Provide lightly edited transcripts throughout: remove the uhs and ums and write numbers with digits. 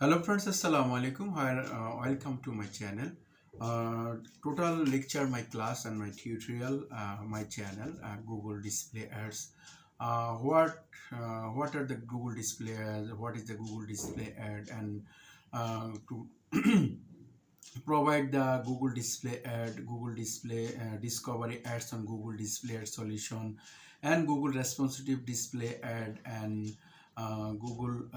Hello friends, Assalamu alaikum. Welcome to my channel. Total lecture, my class and my tutorial, my channel, Google Display Ads. What are the Google Display Ads? What is the Google Display Ad? And to provide the Google Display Ad, Google Display Discovery Ads on Google Display Ad solution, and Google Responsive Display Ad and Google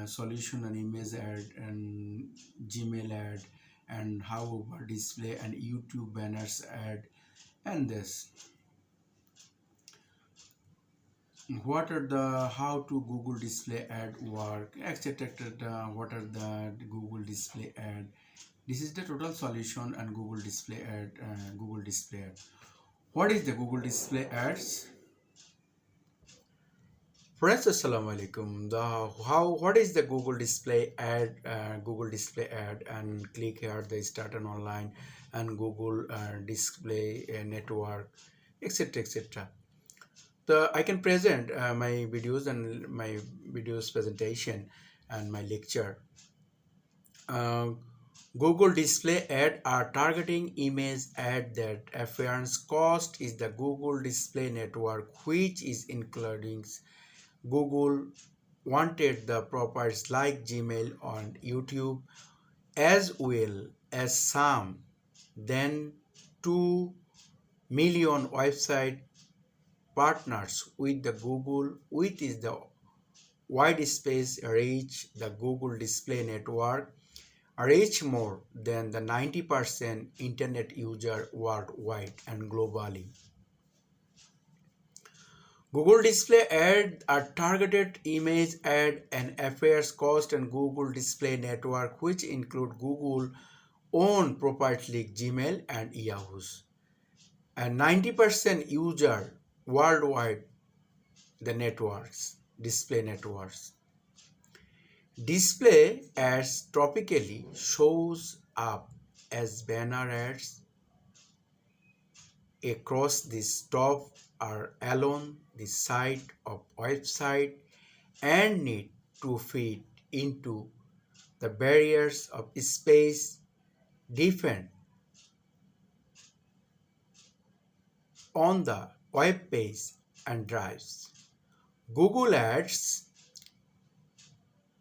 solution and image ad and Gmail ad and however display and YouTube banners ad and this. What are the how to Google Display Ad work, etc. What are the Google Display Ad? This is the total solution and Google Display Ad. Google Display Ad. What is the Google Display Ads? Friends, assalamu alaikum. What is the Google Display Ad? Google Display Ad, and click here the start an online and Google Display Network, etc. etc. I can present my videos and my videos presentation and my lecture. Uh, Google Display Ad are targeting image ad that appearance cost is the Google Display Network, which is including Google wanted the properties like Gmail on YouTube as well as some then 2 million website partners with the Google, which is the wide space reach. The Google Display Network reach more than the 90% internet user worldwide and globally. Google Display Ad are targeted image ad and affairs cost and Google Display Network, which include Google own proprietary Gmail and Yahoo's. And 90% user worldwide the networks, display networks. Display ads topically shows up as banner ads across the top or along the side of website and need to fit into the barriers of space defined on the web page and drives. Google Ads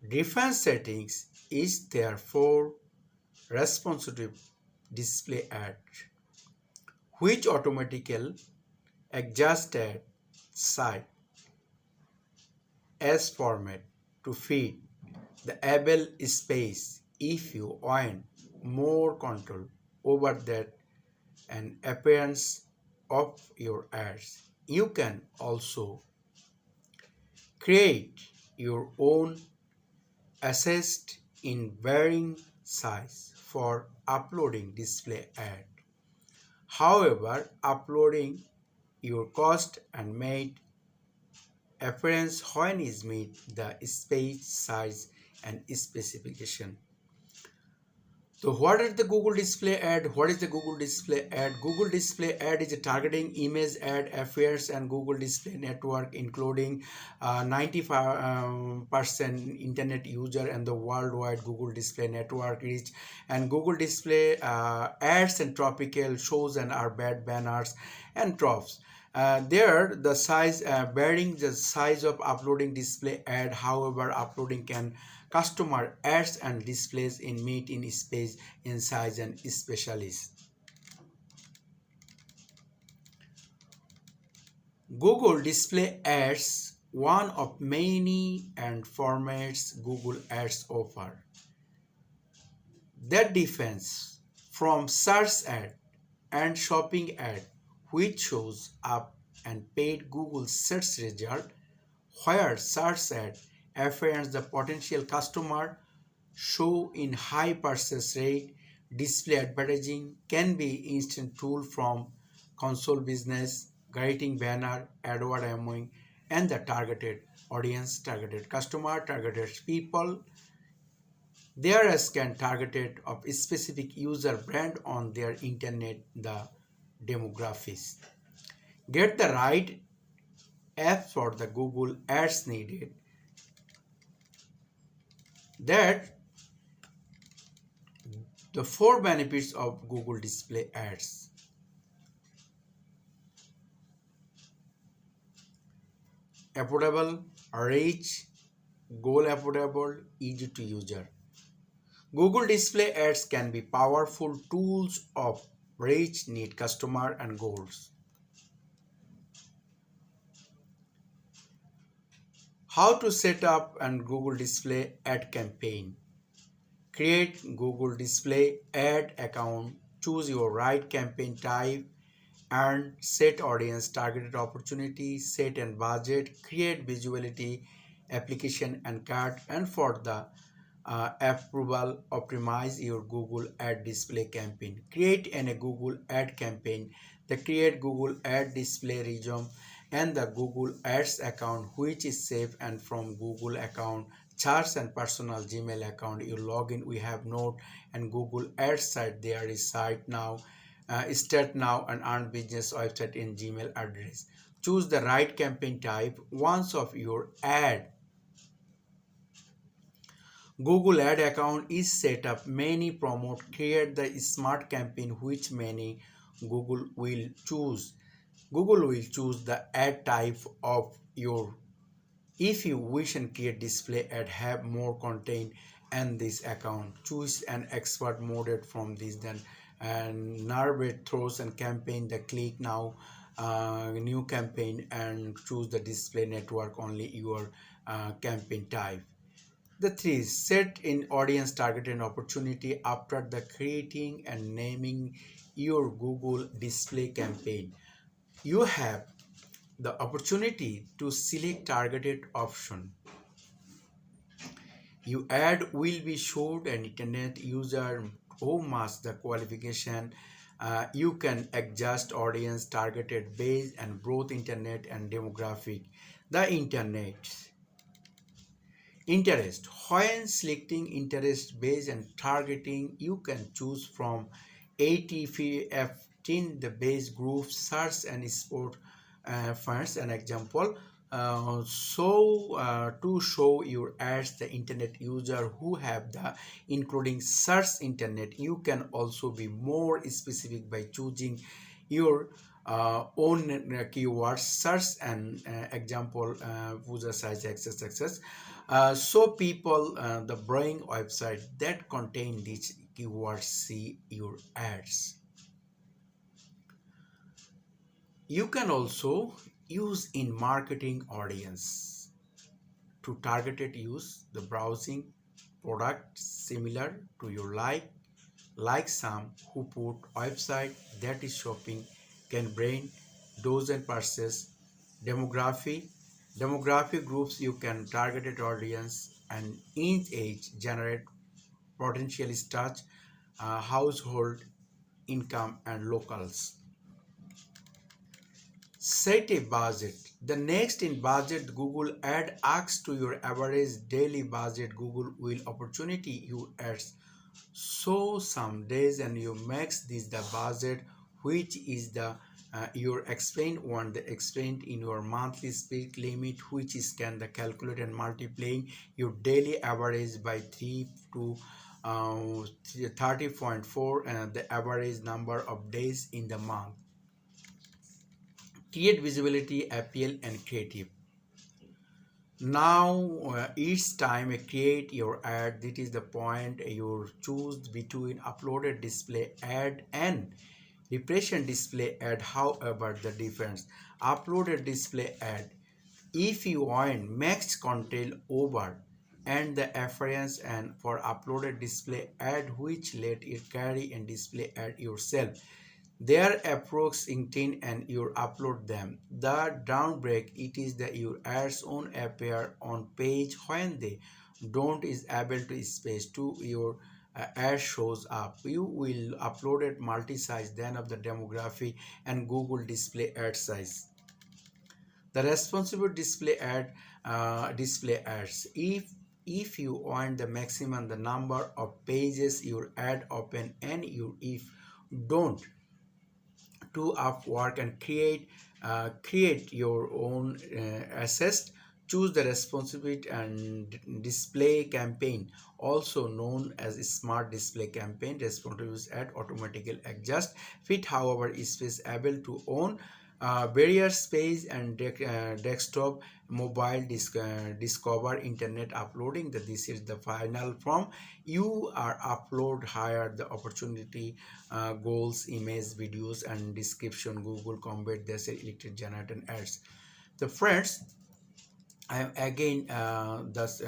defense settings is therefore responsive display ad, which automatically adjusts at site as format to fit the able space. If you want more control over that and appearance of your ads, you can also create your own assist in varying size for uploading display ad. However, uploading your cost and made appearance when is meet the space size and specification. So what is the Google Display Ad? What is the Google Display Ad? Google Display Ad is a targeting image ad affairs and Google Display Network, including 95% internet user and the worldwide Google Display Network reach. And Google Display ads and tropical shows and are bad banners and troughs. There the size varying the size of uploading display ad. However, uploading can customer ads and displays in meet in space in size and specialist. Google Display Ads, one of many and formats Google Ads offer that differs from search ad and shopping ad, which shows up and paid Google search result, where search ad affirms the potential customer show in high purchase rate. Display advertising can be instant tool from console business, creating banner, AdWord among, and the targeted audience, targeted customer, targeted people. There is can targeted of a specific user brand on their internet, the demographics. Get the right app for the Google Ads needed. That the four benefits of Google Display Ads. Affordable, rich, goal affordable, easy to user. Google Display Ads can be powerful tools of reach, need customer and goals. How to set up an Google Display Ad campaign. Create Google Display Ad account, choose your right campaign type, and set audience, targeted opportunity, set and budget, create visibility, application and cart, and for the approval, optimize your Google Ad Display campaign. Create a Google Ad campaign. The create Google Ad Display resume and the Google Ads account, which is safe, and from Google account, charts and personal Gmail account, you log in. We have Note and Google Ads site. There is site now, start now and earn business website in Gmail address. Choose the right campaign type. Once of your ad Google Ad account is set up, many promote create the smart campaign which many Google will choose. Google will choose the ad type of your. If you wish and create display ad have more content and this account, choose an expert moded from this then and narrate throws and campaign the click now new campaign and choose the display network only your campaign type. The three, set in audience target and opportunity after the creating and naming your Google display campaign. You have the opportunity to select targeted option. Your ad will be showed an internet user who must the qualification. You can adjust audience targeted base and broad internet and demographic. The interest. When selecting interest based and targeting, you can choose from 80 15 the base group search and sport fans an example. To show your ads the internet user who have the including search internet, you can also be more specific by choosing your own keywords search and example user size access. So people the buying website that contain these keywords see your ads. You can also use in marketing audience to targeted use the browsing product similar to your like some who put website that is shopping can bring dozen purchase. Demographic groups you can targeted audience and in age generate potential touch household income and locals. Set a budget. The next in budget, Google Ad asks to your average daily budget. Google will opportunity you ads. So some days and you max this the budget, which is the your explained one the explained in your monthly speed limit, which is can the calculate and multiplying your daily average by 3 to 30.4 and the average number of days in the month. Create visibility, appeal, and creative. Now each time you create your ad, this is the point you choose between uploaded display ad and repression display ad. However, the difference uploaded display ad, if you want max content over and the afference, and for uploaded display ad which let it carry and display ad yourself their approx intent and you upload them. The downbreak it is that your ads on appear on page when they don't is able to space to your ad shows up. You will upload it multi-size then of the demographic and Google display ad size. The responsible display ads. If you want the maximum the number of pages your ad open and you if don't to Upwork and create your own assist Choose the responsibility and display campaign, also known as a smart display campaign. Responsive ad automatically adjust fit however space able to own barrier space and desktop mobile discover internet uploading. That this is the final form. You are upload higher the opportunity goals, image, videos and description. Google combat this electric generated ads. The friends, I am again thus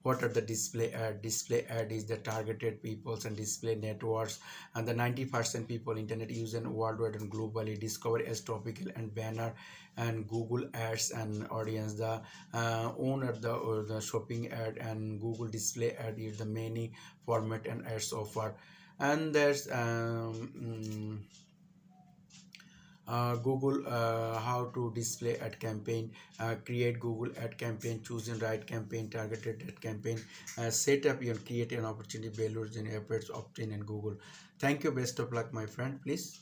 what are the display ad? Display ad is the targeted peoples and display networks, and the 90% people internet user worldwide and globally discover as topical and banner and Google ads and audience. The owner the shopping ad and Google display ad is the many format and ads offer. And there's Google how to display ad campaign, create Google ad campaign, choosing right campaign, targeted ad campaign, set up and create an opportunity values in efforts obtain in Google. Thank you, best of luck my friend, please.